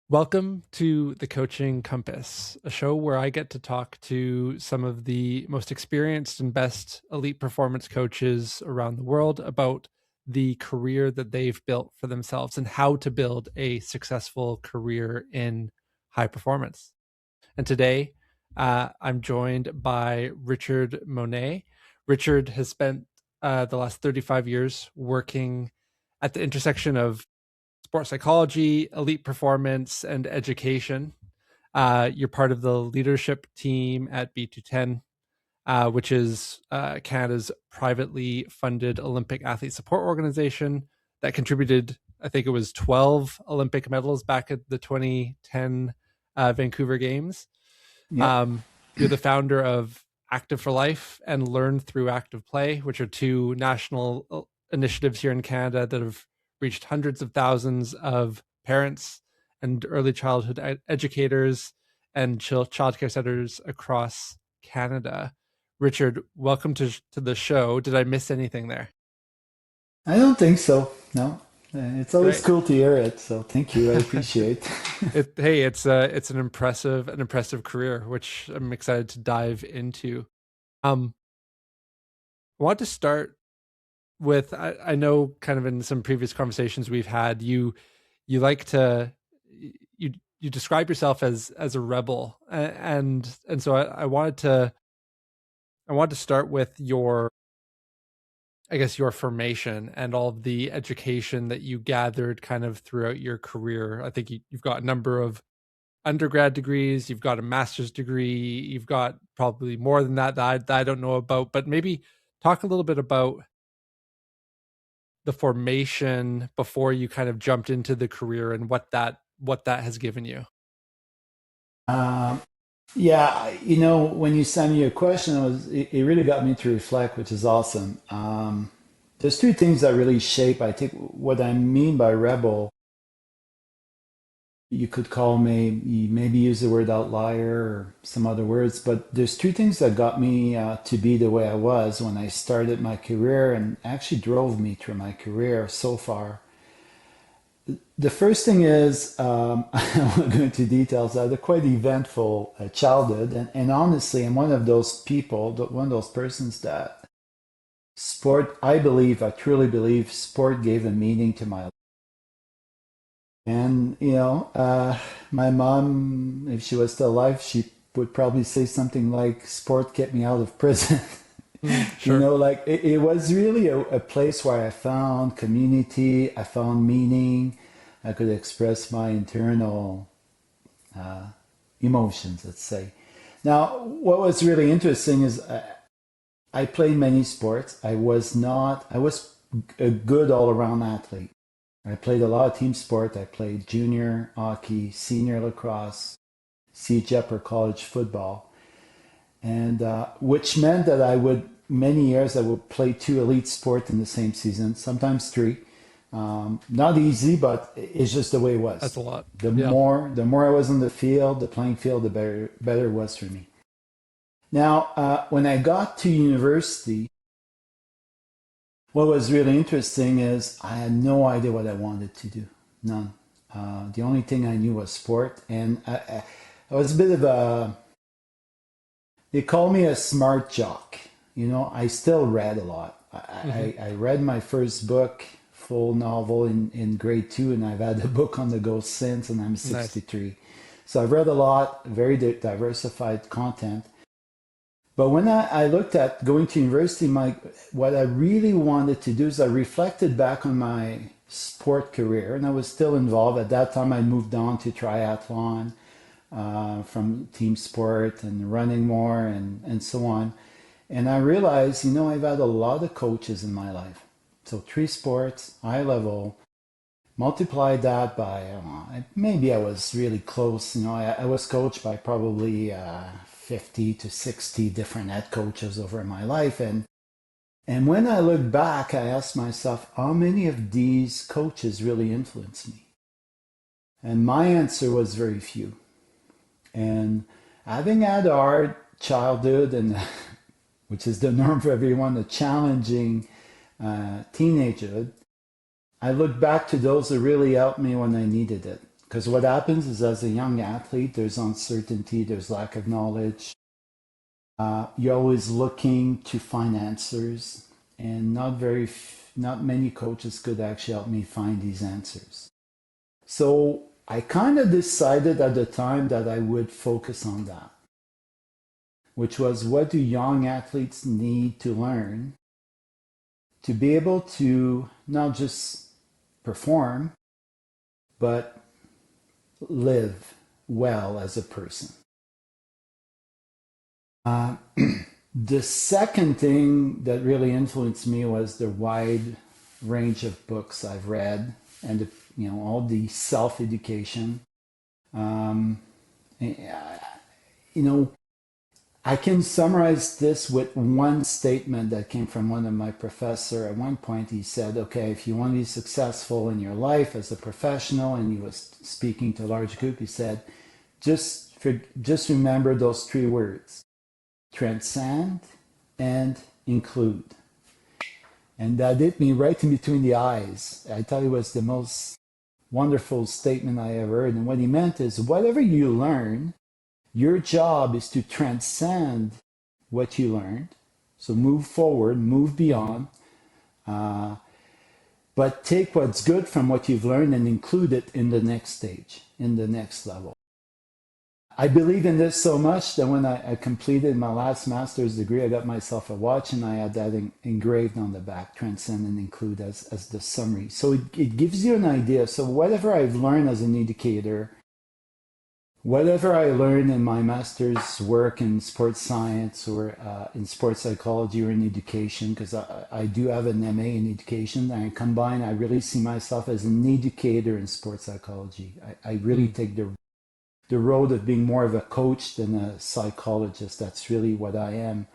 Welcome to the Coaching Compass, a show where I get to talk to some of the most experienced and best elite performance coaches around the world about the career that they've built for themselves and how to build a successful career in high performance. And today, I'm joined by Richard Monette. Richard has spent the last 35 years working at the intersection of sports psychology, elite performance, and education. You're part of the leadership team at B210, which is Canada's privately funded Olympic athlete support organization that contributed, I think it was 12 Olympic medals back at the 2010 Vancouver Games. Yep. You're the founder of Active for Life and Learn Through Active Play, which are two national initiatives here in Canada that have reached hundreds of thousands of parents and early childhood educators and childcare centers across Canada. Richard, welcome to the show. Did I miss anything there? I don't think so. No. It's always Great. cool to hear it. So thank you. I appreciate. Hey, it's an impressive career, which I'm excited to dive into. I want to start with I know kind of in some previous conversations we've had, you like to you describe yourself as a rebel, and so I wanted to start with your, I guess, your formation and all of the education that you gathered kind of throughout your career. I think you've got a number of undergrad degrees, you've got a master's degree, you've got probably more than that I don't know about, but maybe talk a little bit about the formation before you kind of jumped into the career and what that has given you. Um, yeah, when you sent me your question, it really got me to reflect, which is awesome. There's two things that really shape, I think, what I mean by rebel. You could call me, maybe use the word outlier or some other words, but there's two things that got me to be the way I was when I started my career and actually drove me through my career so far. The first thing is, I won't go into details. I had a quite eventful childhood, and honestly, I'm one of those people, one of those persons that sport, I truly believe sport gave a meaning to my life. And, my mom, if she was still alive, she would probably say something like, sport kept me out of prison. Sure. Like it was really a place where I found community, I found meaning, I could express my internal uh, emotions, let's say. Now, what was really interesting is I played many sports. I was a good all around athlete. I played a lot of team sport. I played junior hockey, senior lacrosse, CEGEP or college football, and which meant that many years I would play two elite sports in the same season, sometimes three. Not easy, but it's just the way it That's was. a lot. The Yeah. more the more I was on the field, the playing field, the better it was for me. Now, when I got to university, what was really interesting is I had no idea what I wanted to do. None. The only thing I knew was sport, and I was a bit of a. They call me a smart jock. I still read a lot. Hmm. I read my first book, full novel, in grade two, and I've had a book on the go since, and I'm Nice. 63. So I've read a lot, very diversified content. But when I looked at going to university, what I really wanted to do is I reflected back on my sport career, and I was still involved. At that time, I moved on to triathlon from team sport and running more and so on. And I realized, I've had a lot of coaches in my life. So three sports, high level, multiply that by, I don't know, maybe I was really close. I was coached by probably 50 to 60 different head coaches over my life. And when I look back, I ask myself, how many of these coaches really influenced me? And my answer was very few. And having had a hard childhood, and which is the norm for everyone, a challenging teenagehood, I look back to those that really helped me when I needed it. Because what happens is, as a young athlete, there's uncertainty, there's lack of knowledge. You're always looking to find answers, and not many coaches could actually help me find these answers. So I kind of decided at the time that I would focus on that, which was, what do young athletes need to learn to be able to not just perform, but live well as a person. The second thing that really influenced me was the wide range of books I've read, and all the self-education. I can summarize this with one statement that came from one of my professors. At one point, he said, okay, if you want to be successful in your life as a professional, and he was speaking to a large group, he said, just remember those three words: transcend and include. And that hit me right in between the eyes. I thought it was the most wonderful statement I ever heard. And what he meant is, whatever you learn, your job is to transcend what you learned. So move forward, move beyond, but take what's good from what you've learned and include it in the next stage, in the next level. I believe in this so much that when I completed my last master's degree, I got myself a watch, and I had that engraved on the back: transcend and include, as the summary. So it gives you an idea. So whatever I've learned as an educator, whatever I learned in my master's work in sports science or in sports psychology or in education, because I do have an MA in education, and I really see myself as an educator in sports psychology. I really take the road of being more of a coach than a psychologist. That's really what I am.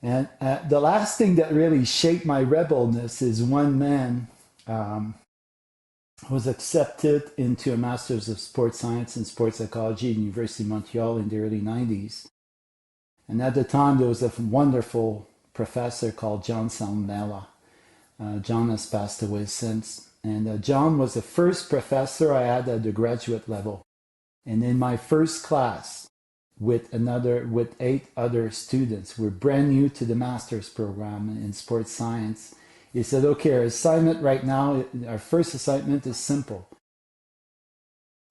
And the last thing that really shaped my rebelness is one man was accepted into a Master's of Sports Science and Sports Psychology at the University of Montreal in the early 90s. And at the time, there was a wonderful professor called John Salmela. John has passed away since. And John was the first professor I had at the graduate level. And in my first class, with 8 other students, we're brand new to the master's program in sports science. He said, okay, our assignment right now, our first assignment is simple.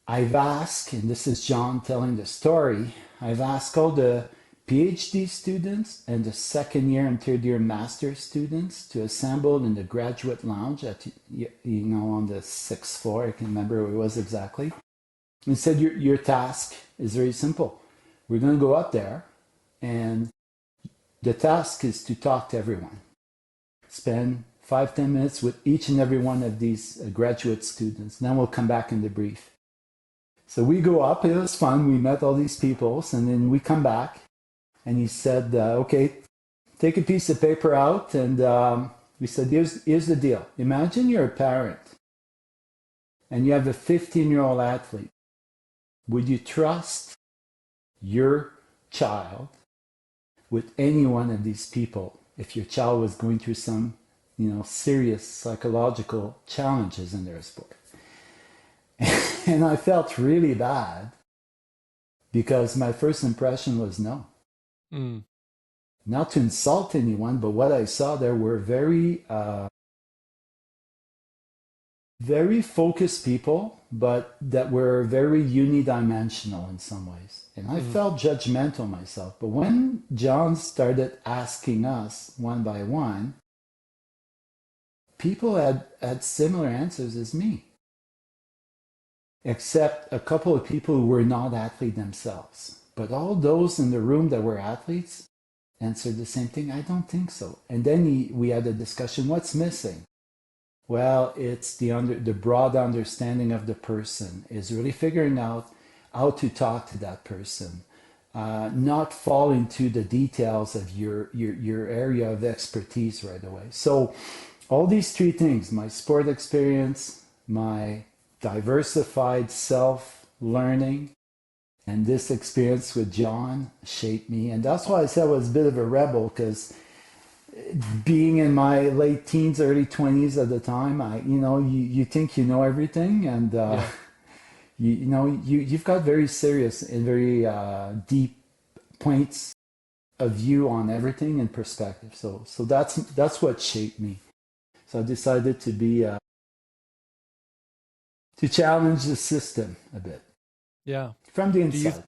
I've asked, and this is John telling the story, I've asked all the PhD students and the second year and third year master's students to assemble in the graduate lounge at, on the 6th floor. I can't remember where it was exactly. And said, your task is very simple. We're going to go up there, and the task is to talk to everyone. Spend 5-10 minutes with each and every one of these graduate students. Then we'll come back and debrief. So we go up. It was fun. We met all these people, and then we come back, and he said, okay, take a piece of paper out, and we said, here's the deal. Imagine you're a parent, and you have a 15-year-old athlete. Would you trust your child with any one of these people if your child was going through some, serious psychological challenges in their sport? And I felt really bad because my first impression was no. Not to insult anyone, but what I saw there were very focused people, but that were very unidimensional in some ways. And I felt judgmental myself. But when John started asking us one by one, people had similar answers as me, except a couple of people who were not athletes themselves. But all those in the room that were athletes answered the same thing. I don't think so. And then we had a discussion, what's missing? Well, it's the broad understanding of the person, is really figuring out how to talk to that person, not fall into the details of your area of expertise right away. So all these three things, my sport experience, my diversified self-learning, and this experience with John shaped me. And that's why I said I was a bit of a rebel, because being in my late teens, early 20s at the time, you think you know everything, and you've got very serious and very deep points of view on everything and perspective. So that's what shaped me. So I decided to challenge the system a bit Yeah. from the Do you inside.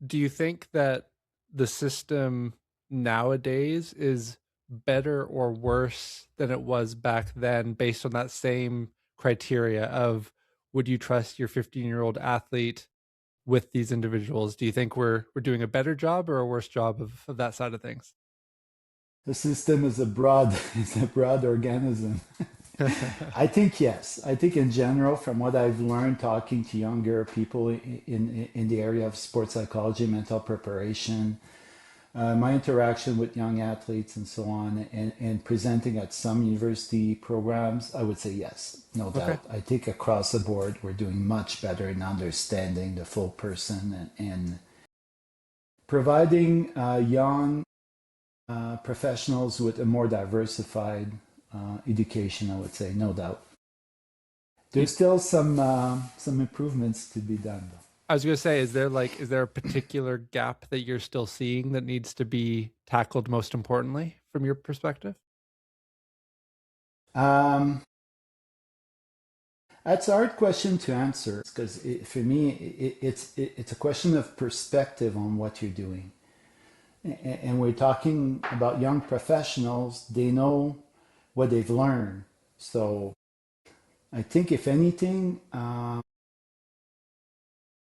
do you think that the system nowadays is better or worse than it was back then based on that same criteria of would you trust your 15-year-old athlete with these individuals? Do you think we're doing a better job or a worse job of that side of things? The system is a broad is a broad organism. I think yes. I think in general, from what I've learned talking to younger people in the area of sports psychology, mental preparation, my interaction with young athletes and so on, and presenting at some university programs, I would say yes, no Okay. doubt. I think across the board, we're doing much better in understanding the full person and providing young professionals with a more diversified education, I would say, no doubt. You, There's still some improvements to be done, though. I was going to say, is there a particular gap that you're still seeing that needs to be tackled most importantly from your perspective? Um, that's a hard question to answer because for me, it's a question of perspective on what you're doing. And we're talking about young professionals, they know what they've learned. So I think, if anything,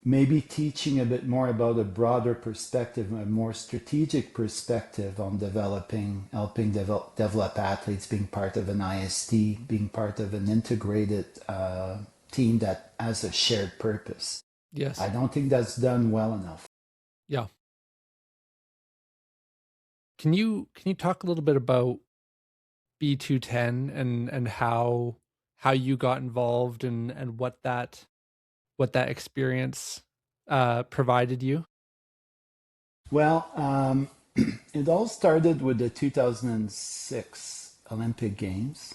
maybe teaching a bit more about a broader perspective, a more strategic perspective on developing, helping develop athletes, being part of an IST, being part of an integrated team that has a shared purpose. I Yes. don't think that's done well enough. Yeah. Can you talk a little bit about B210 and how you got involved and what that experience provided you? Well, it all started with the 2006 Olympic Games.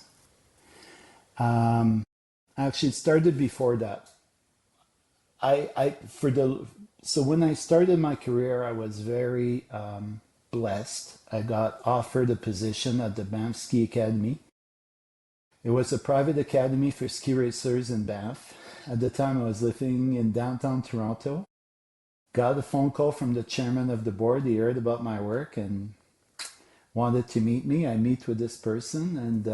Um, Actually, it started before that. I for the so when I started my career, I was very blessed. I got offered a position at the Banff Ski Academy. It was a private academy for ski racers in Banff. At the time, I was living in downtown Toronto. Got a phone call from the chairman of the board. He heard about my work and wanted to meet me. I meet with this person, and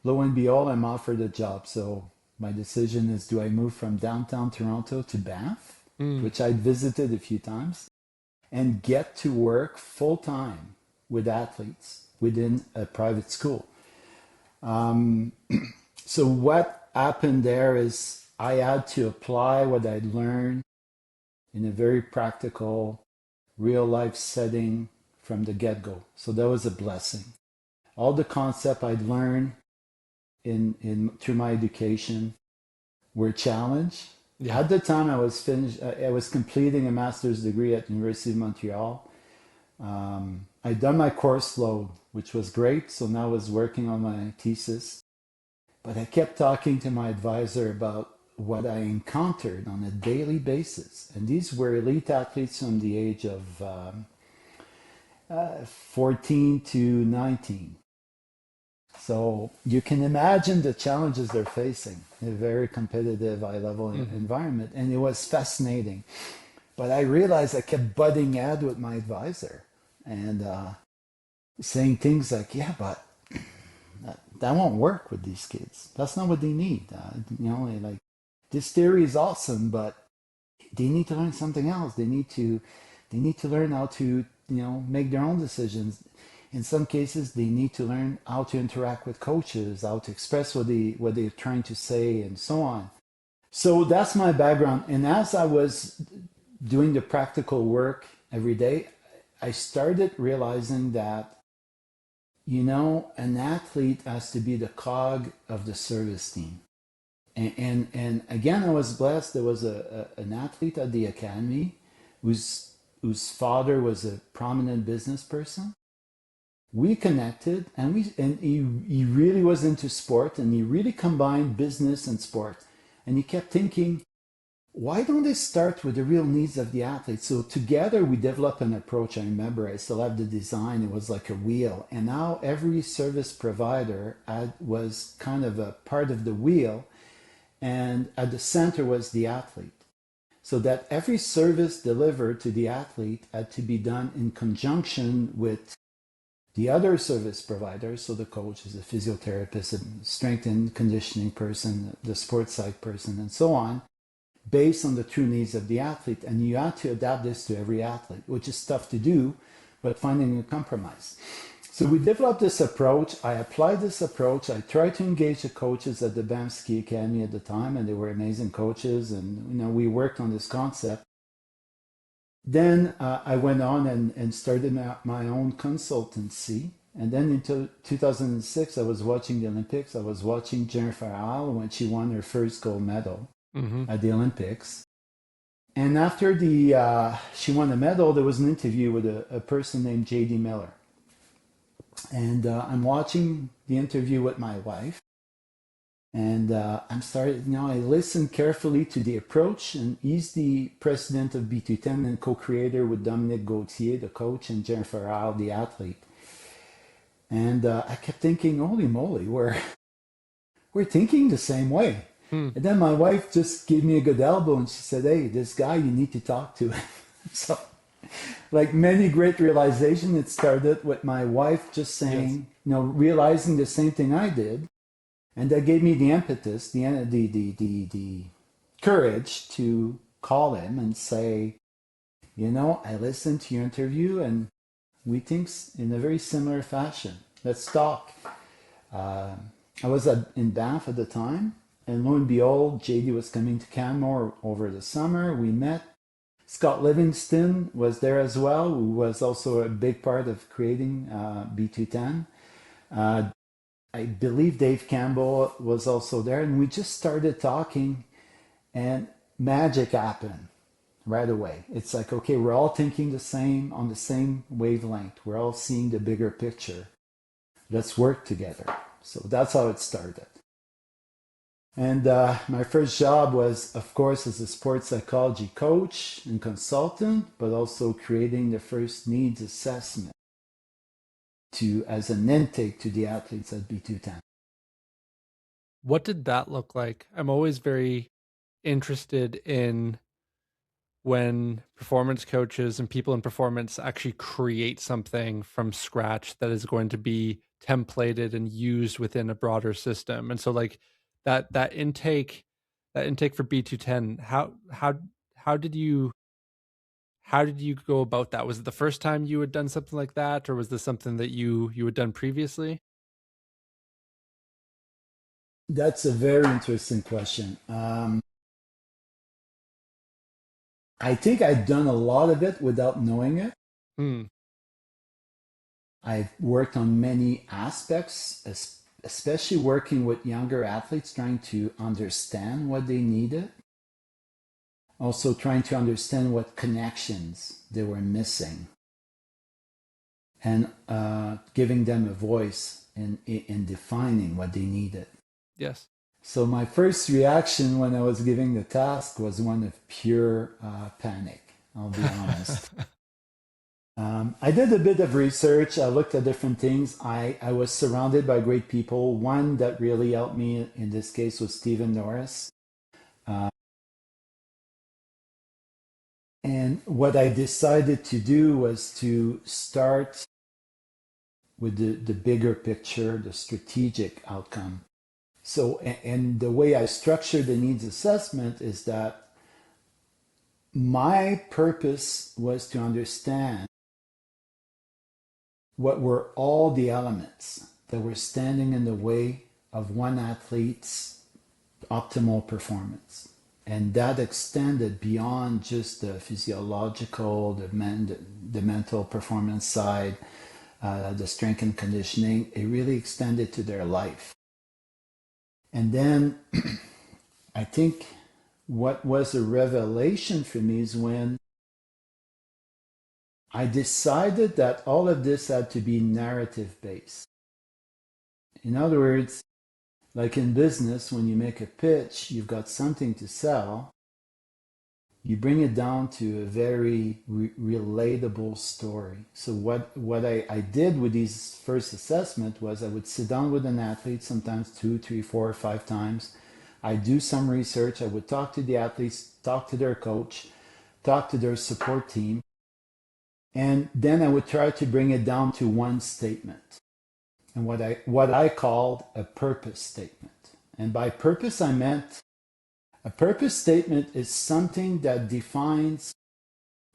lo and behold, I'm offered a job. So my decision is, do I move from downtown Toronto to Banff, Mm. which I'd visited a few times, and get to work full time with athletes within a private school? Um, so what happened there is I had to apply what I'd learned in a very practical, real life setting from the get go. So that was a blessing. All the concept I'd learned in through my education were challenged. Yeah. At the time, I was completing a master's degree at University of Montreal. I'd done my course load, which was great. So now I was working on my thesis. But I kept talking to my advisor about what I encountered on a daily basis. And these were elite athletes from the age of 14 to 19. So you can imagine the challenges they're facing in a very competitive, high level Hmm. environment. And it was fascinating. But I realized I kept butting head with my advisor and saying things like, yeah, but that won't work with these kids. That's not what they need. Like, this theory is awesome, but they need to learn something else. They need to learn how to make their own decisions. In some cases, they need to learn how to interact with coaches, how to express what they're trying to say, and so on. So that's my background. And as I was doing the practical work every day, I started realizing that an athlete has to be the cog of the service team. And again, I was blessed. There was an athlete at the academy whose father was a prominent business person. We connected, and he really was into sport, and he really combined business and sport. And he kept thinking, why don't they start with the real needs of the athlete? So together we developed an approach. I remember I still have the design. It was like a wheel. And now every service provider was kind of a part of the wheel. And at the center was the athlete. So that every service delivered to the athlete had to be done in conjunction with the other service providers. So the coach is a physiotherapist, a strength and conditioning person, the sports psych person, and so on, based on the true needs of the athlete. And you have to adapt this to every athlete, which is tough to do, but finding a compromise. So we developed this approach. I applied this approach. I tried to engage the coaches at the Banff Ski Academy at the time, and they were amazing coaches. And we worked on this concept. Then I went on and started my own consultancy. And then in 2006, I was watching the Olympics. I was watching Jennifer Isle when she won her first gold medal at the Olympics. And after she won the medal, there was an interview with a person named J.D. Miller. And I'm watching the interview with my wife. And I listened carefully to the approach. And he's the president of B210 and co-creator with Dominique Gauthier, the coach, and Jennifer Isle, the athlete. And I kept thinking, holy moly, we're thinking the same way. And then my wife just gave me a good elbow and she said, hey, this guy, you need to talk to. So, like many great realizations, it started with my wife just saying, yes, realizing the same thing I did. And that gave me the impetus, the courage to call him and say, I listened to your interview and we think in a very similar fashion. Let's talk. I was in Banff at the time. And lo and behold, JD was coming to Canmore over the summer. We met. Scott Livingston was there as well, who was also a big part of creating B210. I believe Dave Campbell was also there. And we just started talking and magic happened right away. It's like, okay, we're all thinking the same, on the same wavelength. We're all seeing the bigger picture. Let's work together. So that's how it started. And my first job was, of course, as a sports psychology coach and consultant, but also creating the first needs assessment as an intake to the athletes at B210. What did that look like? I'm always very interested in when performance coaches and people in performance actually create something from scratch that is going to be templated and used within a broader system. And so like that intake for B210, how did you go about that? Was it the first time you had done something like that, or was this something that you had done previously? That's a very interesting question. I think I've done a lot of it without knowing it. I've worked on many aspects, especially working with younger athletes, trying to understand what they needed. Also trying to understand what connections they were missing. And giving them a voice in defining what they needed. Yes. So my first reaction when I was giving the task was one of pure panic, I'll be honest. I did a bit of research. I looked at different things. I was surrounded by great people. One that really helped me in this case was Stephen Norris. And what I decided to do was to start with the bigger picture, the strategic outcome. So, and the way I structure the needs assessment is that my purpose was to understand what were all the elements that were standing in the way of one athlete's optimal performance. And that extended beyond just the physiological, the mental performance side, the strength and conditioning. It really extended to their life. And then I think what was a revelation for me is when I decided that all of this had to be narrative based. In other words, like in business, when you make a pitch, you've got something to sell, you bring it down to a very relatable story. So what I did with these first assessment was I would sit down with an athlete, sometimes 2, 3, 4, 5 times. I do some research. I would talk to the athletes, talk to their coach, talk to their support team, and then I would try to bring it down to one statement, and what I called a purpose statement. And by purpose, I meant a purpose statement is something that defines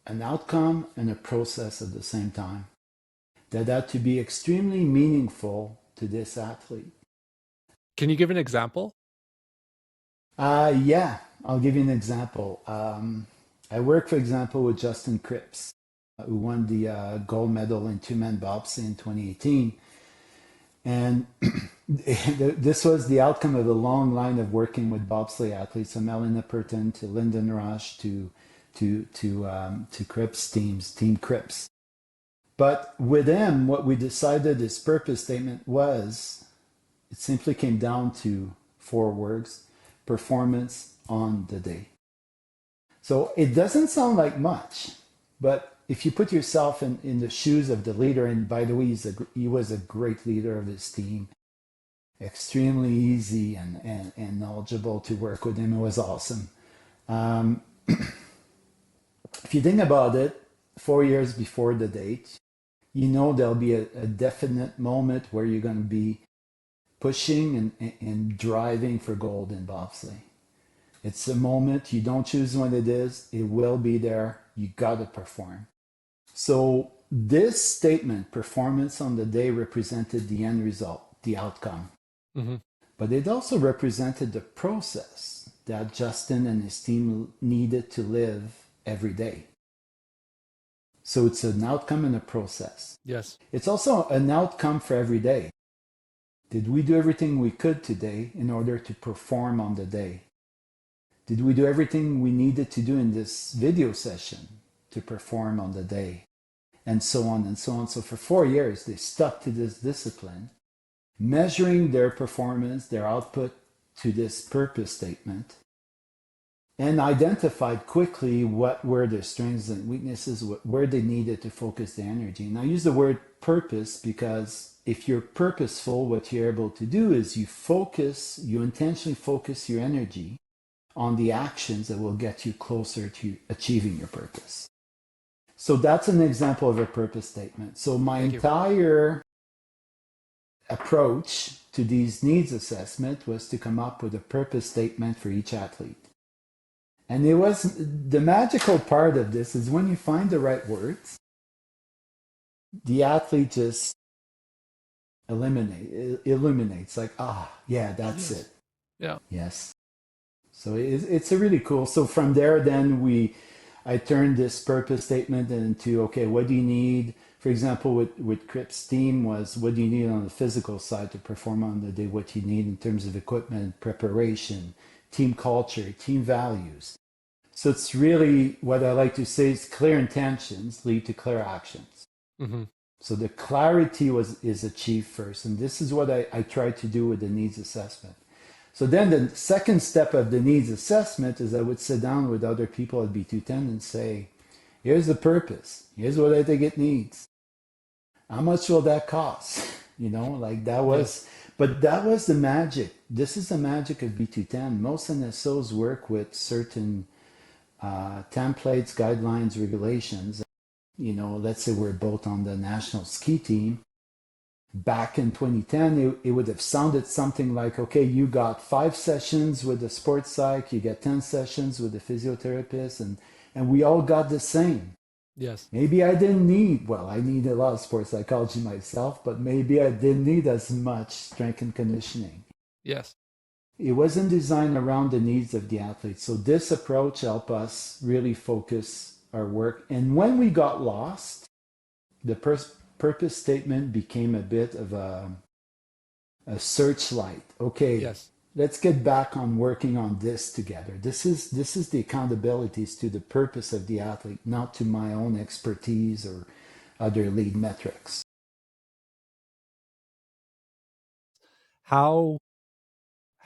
an outcome and a process at the same time that had to be extremely meaningful to this athlete. Can you give an example? Yeah, I'll give you an example. I work, for example, with Justin Kripps, who won the gold medal in two-man bobsleigh in 2018. And this was the outcome of a long line of working with bobsleigh athletes, from Elena Purton to Lyndon Rush to Kripps Team Kripps. But with him, what we decided his purpose statement was, it simply came down to 4 words: performance on the day. So it doesn't sound like much, but if you put yourself in the shoes of the leader, and by the way, he was a great leader of his team, extremely easy and knowledgeable to work with him. It was awesome. Um, if you think about it, 4 years before the date, you know there'll be a definite moment where you're going to be pushing and driving for gold in bobsleigh. It's a moment, you don't choose when it is, it will be there, you got to perform. So this statement, performance on the day, represented the end result, the outcome. Mm-hmm. But it also represented the process that Justin and his team needed to live every day. So it's an outcome and a process. Yes. It's also an outcome for every day. Did we do everything we could today in order to perform on the day? Did we do everything we needed to do in this video session to perform on the day? And so on and so on. So for 4 years, they stuck to this discipline, measuring their performance, their output to this purpose statement, and identified quickly what were their strengths and weaknesses, where they needed to focus their energy. And I use the word purpose because if you're purposeful, what you're able to do is you intentionally focus your energy on the actions that will get you closer to achieving your purpose. So that's an example of a purpose statement. So my entire approach to these needs assessment was to come up with a purpose statement for each athlete. And it was the magical part of this is when you find the right words, the athlete just illuminates like, yeah, that's it. Yeah. Yes. So it's a really cool. So from there, then I turned this purpose statement into, okay, what do you need? For example, with Kripps' team was, what do you need on the physical side to perform on the day? What you need in terms of equipment, preparation, team culture, team values. So it's really, what I like to say is, clear intentions lead to clear actions. Mm-hmm. So the clarity is achieved first. And this is what I try to do with the needs assessment. So then the second step of the needs assessment is I would sit down with other people at B210 and say, here's the purpose. Here's what I think it needs. How much will that cost? Like that was, but that was the magic. This is the magic of B210. Most NSOs work with certain templates, guidelines, regulations. Let's say we're both on the national ski team. Back in 2010, it would have sounded something like, okay, you got 5 sessions with the sports psych, you get 10 sessions with the physiotherapist, and we all got the same. Yes. Maybe I didn't need, I need a lot of sports psychology myself, but maybe I didn't need as much strength and conditioning. Yes. It wasn't designed around the needs of the athlete. So this approach helped us really focus our work. And when we got lost, the purpose statement became a bit of a searchlight. Okay, yes. Let's get back on working on this together. This is the accountabilities to the purpose of the athlete, not to my own expertise or other lead metrics. How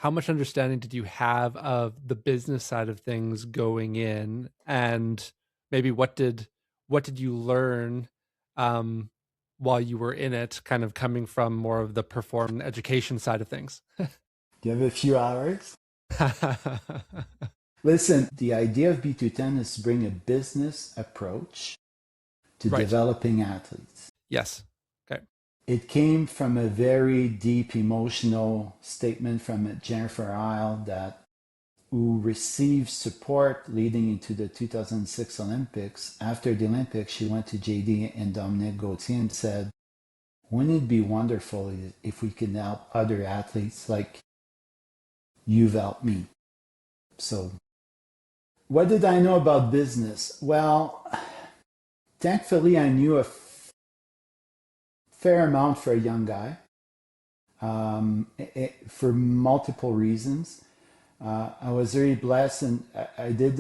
how much understanding did you have of the business side of things going in, and maybe what did you learn um, while you were in it, kind of coming from more of the perform education side of things? Do you have a few hours? Listen, the idea of B210 is to bring a business approach to Right. developing athletes. Yes. Okay. It came from a very deep emotional statement from Jennifer Isle that who received support leading into the 2006 Olympics. After the Olympics, she went to JD and Dominique Gauthier and said, wouldn't it be wonderful if we could help other athletes like you've helped me? So, what did I know about business? Well, thankfully, I knew a fair amount for a young guy for multiple reasons. I was very blessed, and I did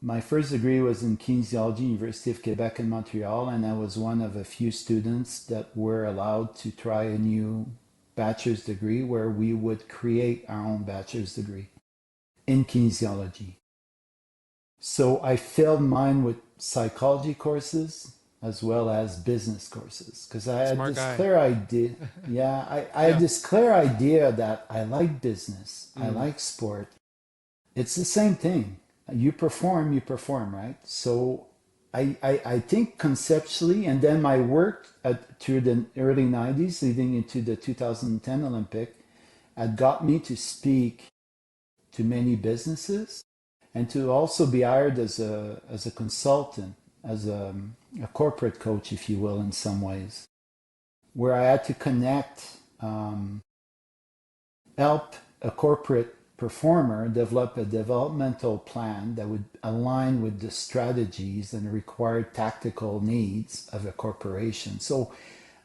my first degree was in kinesiology, University of Quebec in Montreal, and I was one of a few students that were allowed to try a new bachelor's degree where we would create our own bachelor's degree in kinesiology. So I filled mine with psychology courses as well as business courses because I had Smart this guy. clear idea. Yeah, I had Yeah. this clear idea that I like business, I Mm. like sport. It's the same thing. You perform, right? So I think conceptually, and then my work through the early 90s leading into the 2010 Olympic had got me to speak to many businesses and to also be hired as a consultant, as a corporate coach, if you will, in some ways, where I had to connect, help a corporate performer develop a developmental plan that would align with the strategies and required tactical needs of a corporation. So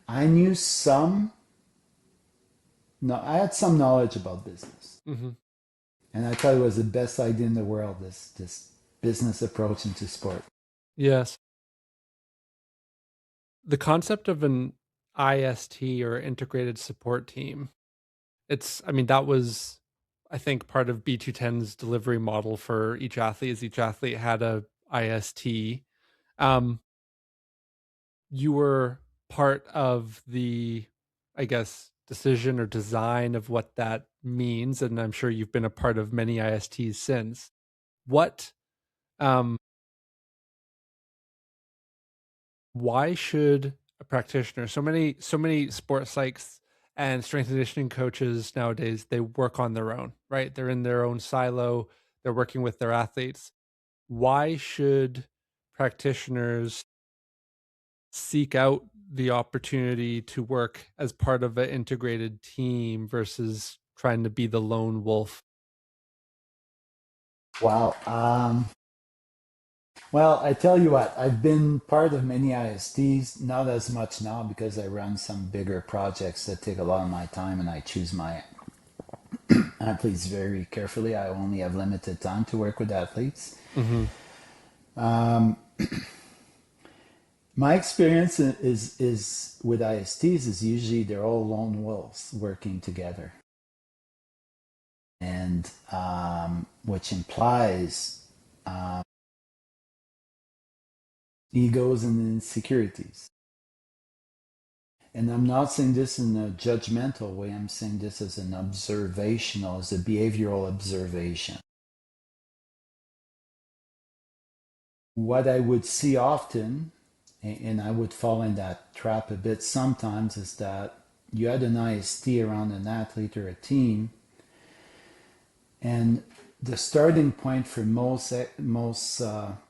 I knew some, no, I had some knowledge about business. Hmm. And I thought it was the best idea in the world, this business approach into sport. Yes. The concept of an IST, or integrated support team, I mean, that was, I think, part of B210's delivery model for each athlete, is each athlete had a IST. Um, you were part of the, I guess, decision or design of what that means, and I'm sure you've been a part of many ISTs since. What, um, why should a practitioner, so many sports psychs and strength and conditioning coaches nowadays, they work on their own, right? They're in their own silo, they're working with their athletes. Why should practitioners seek out the opportunity to work as part of an integrated team versus trying to be the lone wolf? Wow. Well, I tell you what, I've been part of many ISTs, not as much now because I run some bigger projects that take a lot of my time and I choose my athletes very carefully. I only have limited time to work with athletes. Mm-hmm. Um, my experience is with ISTs is usually they're all lone wolves working together, and which implies egos and insecurities. And I'm not saying this in a judgmental way. I'm saying this as an observational, as a behavioral observation. What I would see often, and I would fall in that trap a bit sometimes, is that you had an IST around an athlete or a team, and the starting point for most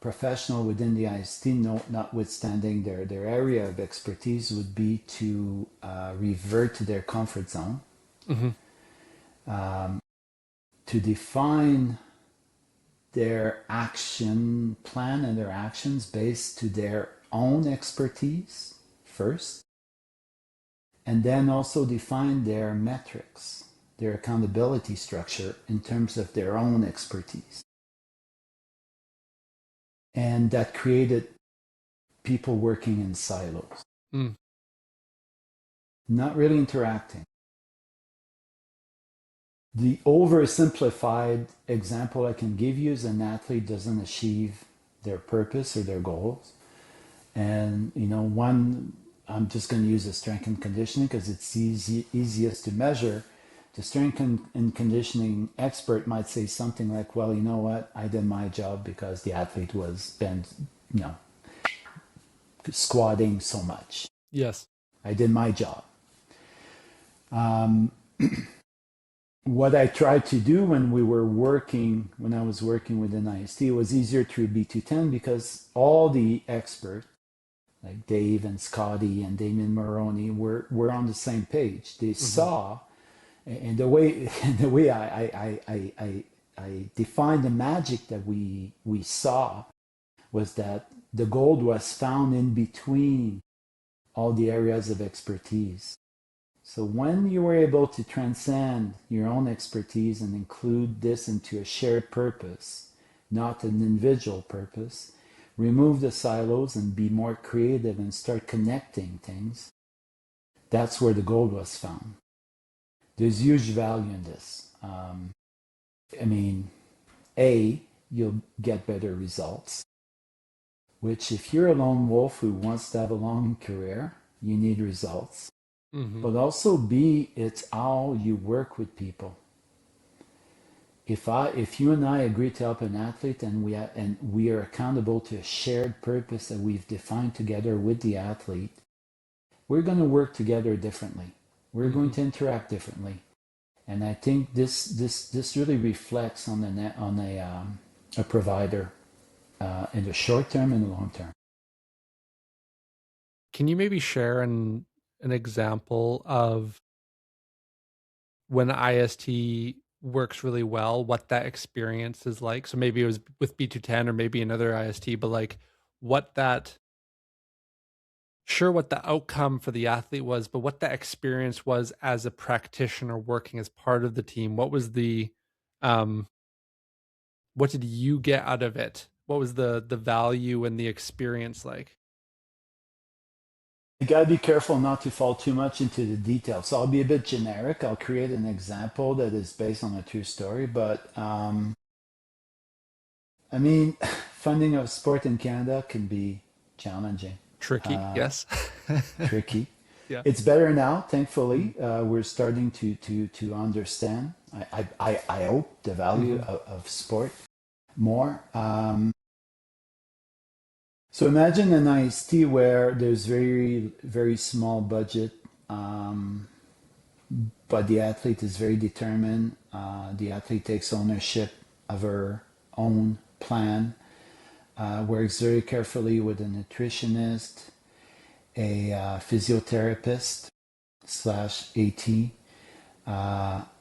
professional within the IST, notwithstanding their area of expertise, would be to revert to their comfort zone, Mm-hmm. to define their action plan and their actions based to their own expertise first, and then also define their metrics, their accountability structure in terms of their own expertise. And that created people working in silos, Mm. not really interacting. The oversimplified example I can give you is an athlete doesn't achieve their purpose or their goals. And, one, I'm just going to use the strength and conditioning because it's easiest to measure. The strength and conditioning expert might say something like, well, you know what? I did my job because the athlete was squatting so much. Yes. I did my job. What I tried to do when I was working with an IST, it was easier through B210 because all the experts, like Dave and Scotty and Damien Maroney, were on the same page. They saw, and the way I defined the magic that we saw was that the gold was found in between all the areas of expertise. So when you were able to transcend your own expertise and include this into a shared purpose, not an individual purpose, remove the silos and be more creative and start connecting things, that's where the gold was found. There's huge value in this. You'll get better results, which if you're a lone wolf who wants to have a long career, you need results. But also B, it's how you work with people. If you and I agree to help an athlete and we are accountable to a shared purpose that we've defined together with the athlete, we're going to work together differently. We're going to interact differently. And I think this really reflects on a provider in the short term and the long term. Can you maybe share an example of when IST works really well, what that experience is like? So maybe it was with B210 or maybe another IST, but like what the outcome for the athlete was, but what that experience was as a practitioner working as part of the team. What was what did you get out of it? What was the value and the experience like? You gotta be careful not to fall too much into the details. So I'll be a bit generic. I'll create an example that is based on a true story, but funding of sport in Canada can be challenging. Tricky, yes. Tricky. Yeah. It's better now, thankfully. We're starting to understand. I hope the value of sport more. So imagine an IST where there's very, very small budget, but the athlete is very determined. The athlete takes ownership of her own plan, works very carefully with a nutritionist, a physiotherapist / AT,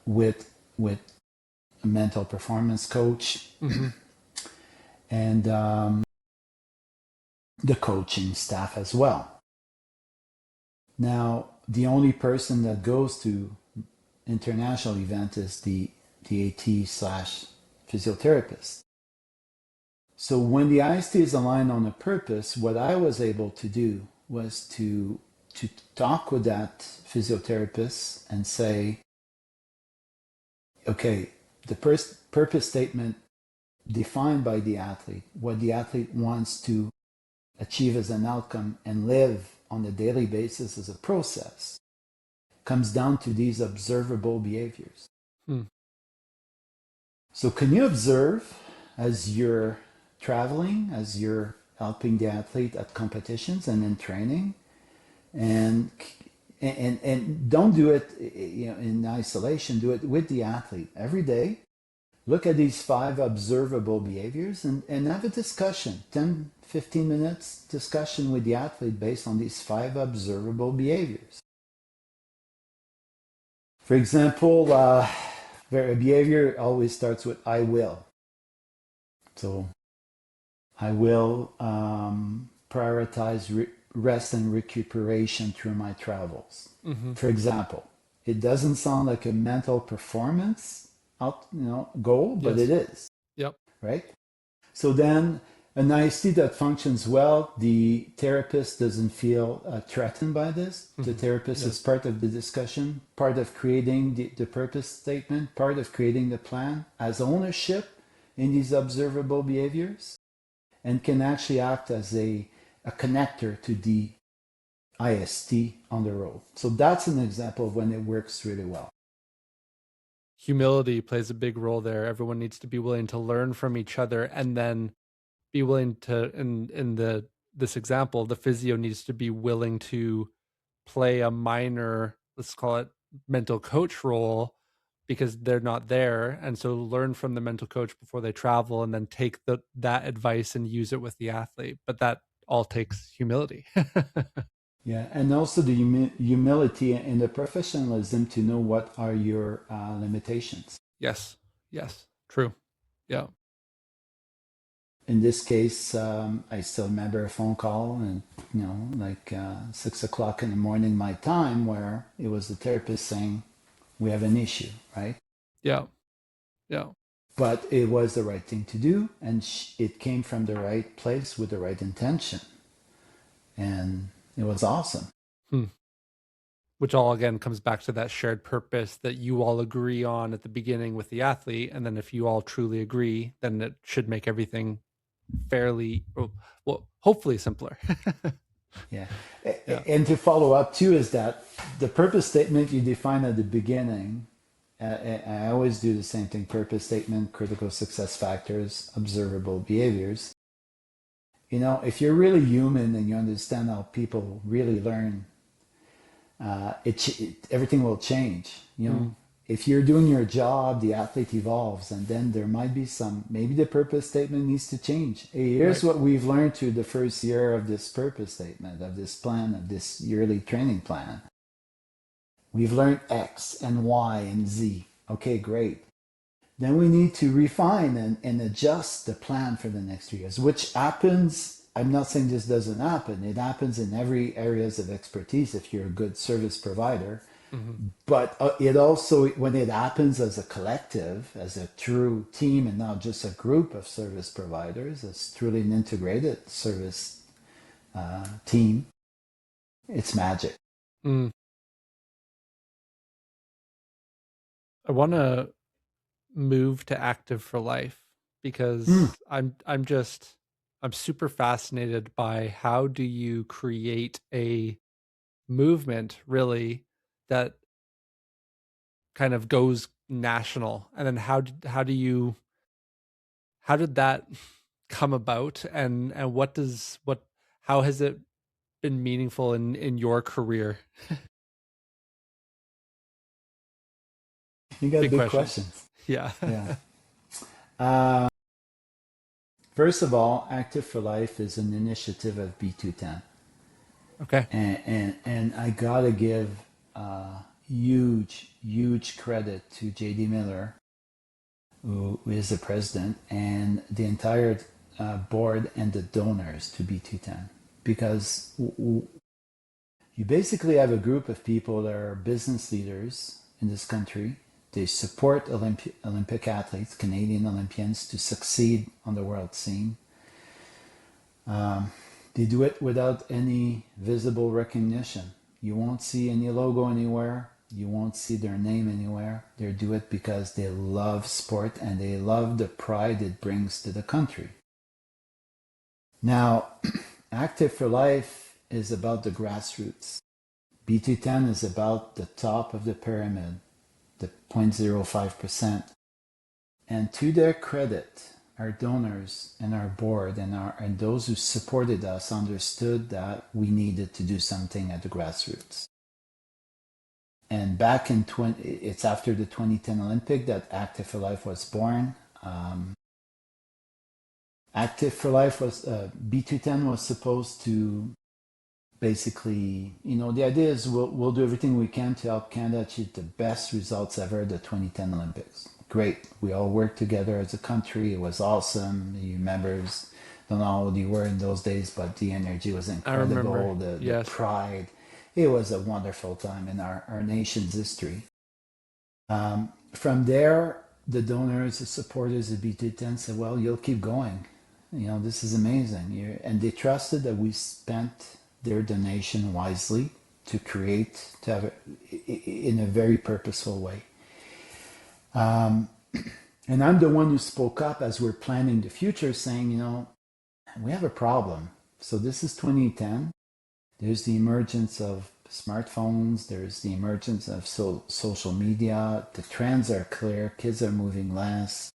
with a mental performance coach, and the coaching staff as well. Now, the only person that goes to international event is the AT / physiotherapist. So when the IST is aligned on a purpose, what I was able to do was to talk with that physiotherapist and say, okay, the purpose statement defined by the athlete, what the athlete wants to achieve as an outcome and live on a daily basis as a process, comes down to these observable behaviors. So can you observe as you're traveling, as you're helping the athlete at competitions and in training, and don't do it in isolation, do it with the athlete every day. Look at these 5 observable behaviors and have a discussion, 10-15 minutes discussion with the athlete based on these 5 observable behaviors. For example, a behavior always starts with I will. So I will prioritize rest and recuperation through my travels. For example, it doesn't sound like a mental performance goal, but it is. Yep. Right? So then an IST that functions well, the therapist doesn't feel threatened by this. The Hmm. therapist is Yes. part of the discussion, part of creating the purpose statement, part of creating the plan, has ownership in these observable behaviors, and can actually act as a connector to the IST on the road. So that's an example of when it works really well. Humility plays a big role there. Everyone needs to be willing to learn from each other, and then be willing to, in the this example, the physio needs to be willing to play a minor, let's call it, mental coach role, because they're not there, and so learn from the mental coach before they travel, and then take that advice and use it with the athlete. But that all takes humility. Yeah, and also the humility and the professionalism to know what are your limitations. Yes, yes, true. Yeah. In this case, I still remember a phone call, and like 6 o'clock in the morning my time, where it was the therapist saying we have an issue, right? Yeah. Yeah. But it was the right thing to do, and it came from the right place with the right intention, and it was awesome. Hmm. Which all again comes back to that shared purpose that you all agree on at the beginning with the athlete, and then if you all truly agree, then it should make everything fairly, well, hopefully simpler. Yeah, Yeah. and to follow up too is that the purpose statement you define at the beginning. I always do the same thing: purpose statement, critical success factors, observable behaviors. If you're really human and you understand how people really learn, everything will change. Mm, If you're doing your job, the athlete evolves, and then there might be maybe the purpose statement needs to change. Hey, here's right. what we've learned through the first year of this purpose statement, of this plan, of this yearly training plan. We've learned X and Y and Z. Okay, great. Then we need to refine and adjust the plan for the next 3 years, which happens. I'm not saying this doesn't happen. It happens in every areas of expertise if you're a good service provider. Hmm. But it also, when it happens as a collective, as a true team, and not just a group of service providers, it's truly an integrated service team. It's magic. Mm. I want to move to active for life Mm. because I'm super fascinated by how do you create a movement really that kind of goes national, and then how did that come about, and what how has it been meaningful in your career? You got Big big question. questions. Yeah. Yeah. Uh, First of all, Active for Life is an initiative of B210. Okay. And I gotta give huge credit to JD Miller, who is the president, and the entire board and the donors to B210, because you basically have a group of people that are business leaders in this country. They support Olympic athletes, Canadian Olympians, to succeed on the world scene. Um, they do it without any visible recognition. You won't see any logo anywhere. You won't see their name anywhere. They do it because they love sport and they love the pride it brings to the country. Now, Active for Life is about the grassroots. B210 is about the top of the pyramid, the 0.05%. And to their credit, our donors and our board and those who supported us understood that we needed to do something at the grassroots. And back in it's after the 2010 Olympic that Active for Life was born. Active for Life was B210 was supposed to basically, the idea is we'll do everything we can to help Canada achieve the best results ever at the 2010 Olympics. Great. We all worked together as a country. It was awesome. You members, don't know how old you were in those days, but the energy was I remember. incredible. The Yes. pride. It was a wonderful time in our nation's history. From there, the donors, the supporters of B210 said, well, you'll keep going. this is amazing. And they trusted that we spent their donation wisely to create, to have in a very purposeful way. And I'm the one who spoke up as we're planning the future, saying, we have a problem. So this is 2010. There's the emergence of smartphones. There's the emergence of social media. The trends are clear. Kids are moving less.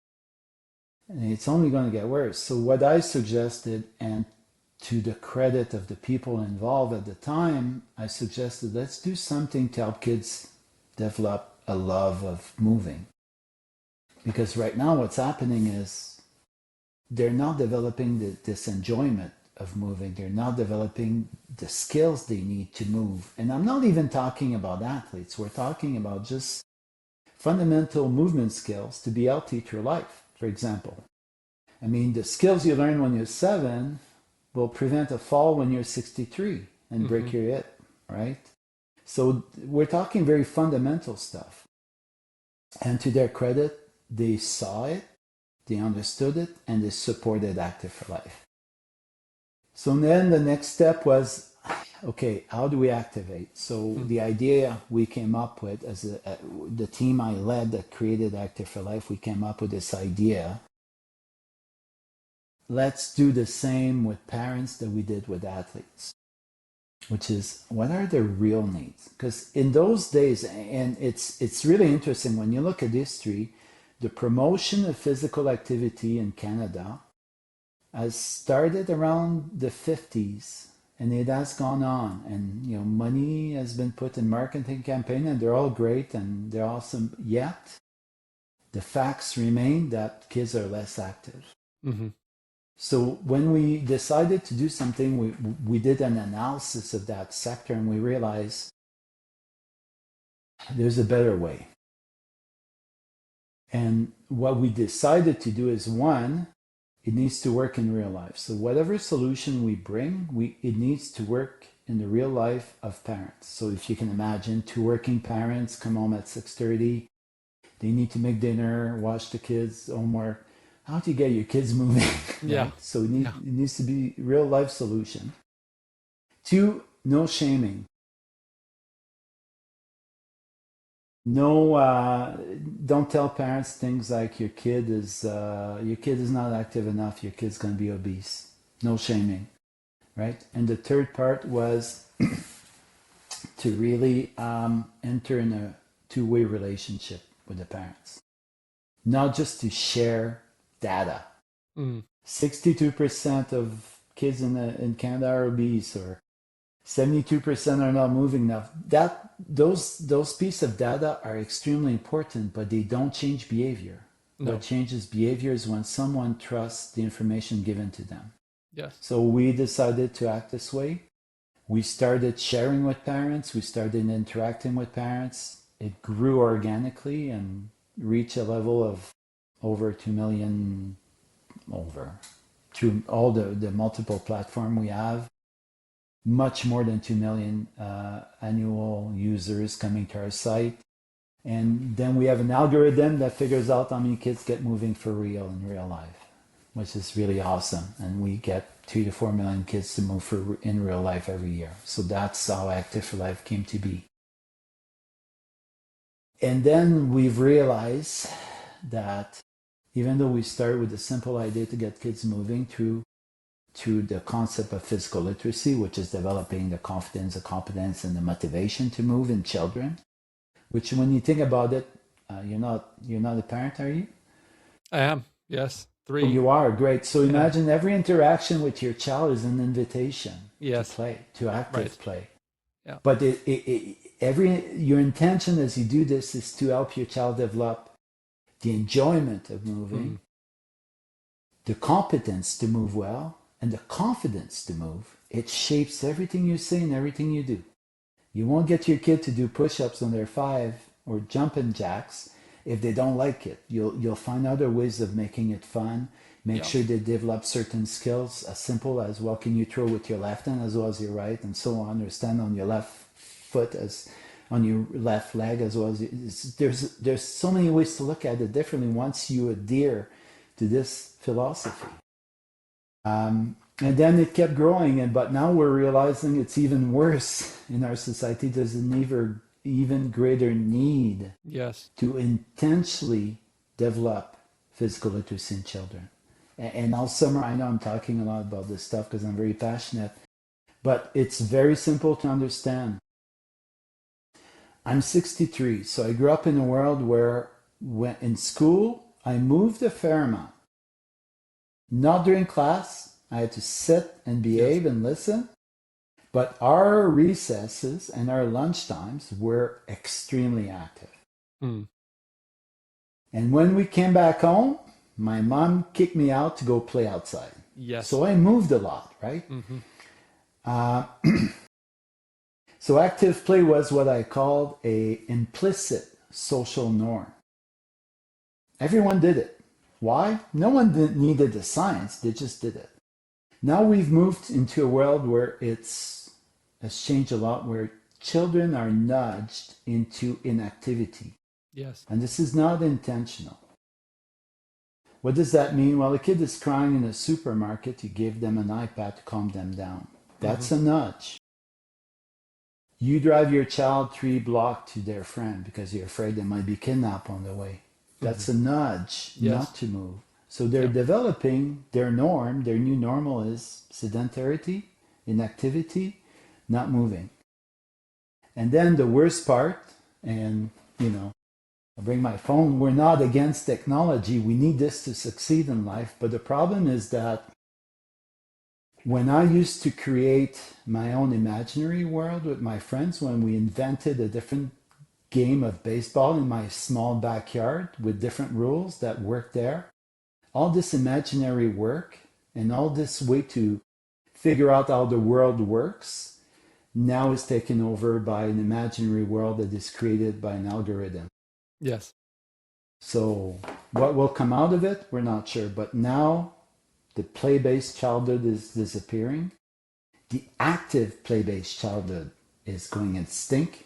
And it's only going to get worse. So what I suggested, and to the credit of the people involved at the time, I suggested let's do something to help kids develop a love of moving. Because right now what's happening is they're not developing this enjoyment of moving. They're not developing the skills they need to move. And I'm not even talking about athletes. We're talking about just fundamental movement skills to be healthy through life, for example. I mean, the skills you learn when you're 7 will prevent a fall when you're 63 and break your hip, right? So we're talking very fundamental stuff. And to their credit, they saw it, they understood it, and they supported Active for Life. So then the next step was, okay, how do we activate? So the idea we came up with as the team I led that created Active for Life, we came up with this idea. Let's do the same with parents that we did with athletes, which is, what are their real needs? Because in those days, and it's really interesting, when you look at history, the promotion of physical activity in Canada has started around the 50s, and it has gone on. And money has been put in marketing campaign, and they're all great and they're awesome. Yet the facts remain that kids are less active. So when we decided to do something, we did an analysis of that sector, and we realized there's a better way. And what we decided to do is, one, it needs to work in real life. So whatever solution we bring, it needs to work in the real life of parents. So if you can imagine, 2 working parents come home at 6:30, they need to make dinner, watch the kids' homework. How do you get your kids moving? Yeah. Right? So it needs to be real life solution. 2, no shaming. No, don't tell parents things like your kid is not active enough, your kid's going to be obese. No shaming, right? And the third part was to really enter in a 2-way relationship with the parents, not just to share data. 62% of kids in Canada are obese, or 72% are not moving enough. Those pieces of data are extremely important, but they don't change behavior. No. What changes behavior is when someone trusts the information given to them. Yes. So we decided to act this way. We started sharing with parents. We started interacting with parents. It grew organically and reached a level of over 2 million, through all the multiple platforms we have. Much more than 2 million annual users coming to our site. And then we have an algorithm that figures out how many kids get moving for real in real life, which is really awesome. And we get 3 to 4 million kids to move in real life every year. So that's how Active for Life came to be. And then we've realized that even though we start with a simple idea to get kids moving through the concept of physical literacy, which is developing the confidence, the competence, and the motivation to move in children, which when you think about it, you're not a parent, are you? I am, yes. 3. Oh, you are, great. So imagine every interaction with your child is an invitation to play, to active play. Yeah. But your intention as you do this is to help your child develop the enjoyment of moving, the competence to move well, and the confidence to move. It shapes everything you say and everything you do. You won't get your kid to do push-ups when they're 5 or jumping jacks if they don't like it. You'll find other ways of making it fun. Make sure they develop certain skills as simple as what can you throw with your left hand as well as your right, and so on, or stand on your left foot as on your left leg as well as there's so many ways to look at it differently once you adhere to this philosophy. And then it kept growing, but now we're realizing it's even worse in our society. There's an even greater need Yes. to intentionally develop physical literacy in children. And all summer, I know I'm talking a lot about this stuff because I'm very passionate, but it's very simple to understand. I'm 63, so I grew up in a world where when in school, I moved a fair amount. Not during class, I had to sit and Yes. behave and listen, but our recesses and our lunch times were extremely active. Mm. And when we came back home, my mom kicked me out to go play outside. Yes. So I moved a lot, right? Mm-hmm. Uh, so active play was what I called a implicit social norm. Everyone did it. Why? No one needed the science, they just did it. Now we've moved into a world where has changed a lot, where children are nudged into inactivity. Yes. And this is not intentional. What does that mean? Well, a kid is crying in a supermarket, you give them an iPad to calm them down. Mm-hmm. That's a nudge. You drive your child 3 blocks to their friend because you're afraid they might be kidnapped on the way. Mm-hmm. That's a nudge Yes. not to move. So they're Yeah. developing their norm, their new normal is sedentarity, inactivity, not moving. And then the worst part, and I bring my phone, we're not against technology. We need this to succeed in life. But the problem is that when I used to create my own imaginary world with my friends, when we invented a different game of baseball in my small backyard with different rules that worked there, all this imaginary work and all this way to figure out how the world works now is taken over by an imaginary world that is created by an algorithm. Yes. So what will come out of it, we're not sure. But now the play-based childhood is disappearing. The active play-based childhood is going extinct.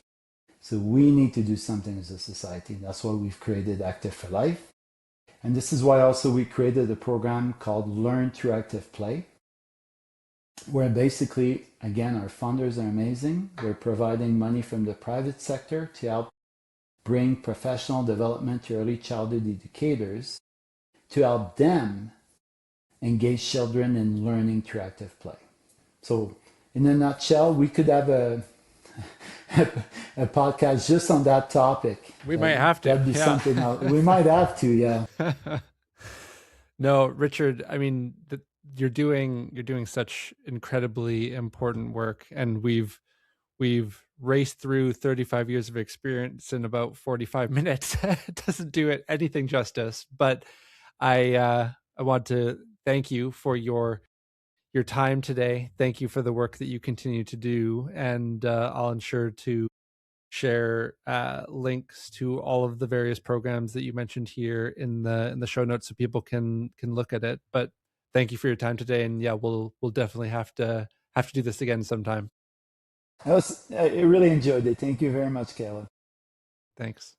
So we need to do something as a society. That's why we've created Active for Life. And this is why also we created a program called Learn Through Active Play, where basically, again, our funders are amazing. We're providing money from the private sector to help bring professional development to early childhood educators to help them engage children in learning through active play. So, in a nutshell, we could have a podcast just on that topic. We might have to. That'd be Yeah. something else. We might have to, yeah. No, Richard, I mean, you're doing such incredibly important work, and we've raced through 35 years of experience in about 45 minutes. It doesn't do it anything justice, but I want to thank you for your time today. Thank you for the work that you continue to do, and I'll ensure to share links to all of the various programs that you mentioned here in the show notes so people can look at it. But thank you for your time today, and yeah, we'll definitely have to do this again sometime. I really enjoyed it. Thank you very much, Caleb. Thanks.